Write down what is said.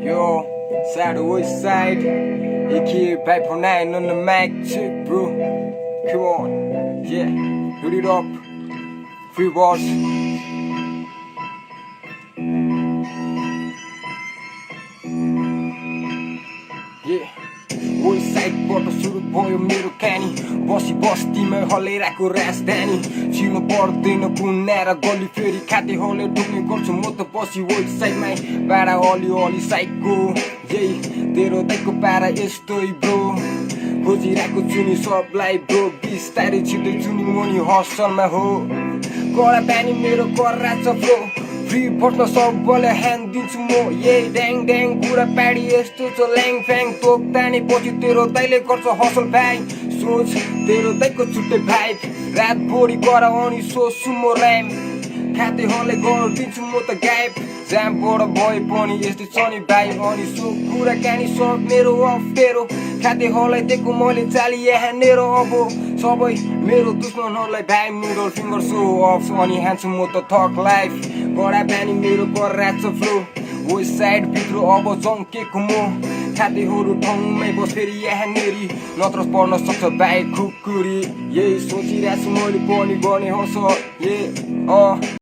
Yo, Southwest Side, aka Piper 9 on the mic, check, bro. Come on, yeah, put it up. Free balls. Yeah. West Sideबाट सुरु भयो मेरो कहानी बसी बस्तीमा हलेराको राजधानी चिर्नु पर्दैन कुना र गली फेरि खातेहरूले ढुक्ने गर्छु म त बसी वेस्ट साइडमै पारा अलि साइडको यही तेरो दाइको पारा यस्तै ब्रो खोजिरहेको छु नि सबलाई ब्रो बिस्तारै छिट्दैछु नि म नि हसलमा हो कडा पानी मेरो कर्रा छ ब्रो फ्री बस्न सबैले ह्यान्ड दिन्छु म ये ड्याङ ड्याङ कुरा पाडी यस्तो छ ल्याङ फ्याङ तोक ताने पछि तेरो दाइले गर्छ हसल भाइ सोच तेरो दाइको छुट्टै भाइ रात बोडी गर अनि सोच्छु म ऱ्याम खातेहरूले गरिदिन्छु म त गायब जामबाट भए पनि यस्तै छ नि भाइ अनि सो कुरा कानी सब मेरो अप्ठ्यारो खातेहरूलाई दिएको मैले चाली यहाँनेर अब सबै मेरो दुश्मनहरूलाई भाइ मिडल फिङ्गर सो अफ अनि हान्छु म त थक लाइफ कडा पानी मेरो कर्रा छ फ्लो वेस्ट साइड भित्र अब जङ्केको म खातेहरू ठाउँमै बस फेरि यहाँनेरि नत्र पर्न सक्छ भाइ खुकुरी यही सोचिरहेको छु मैले पनि गर्ने हस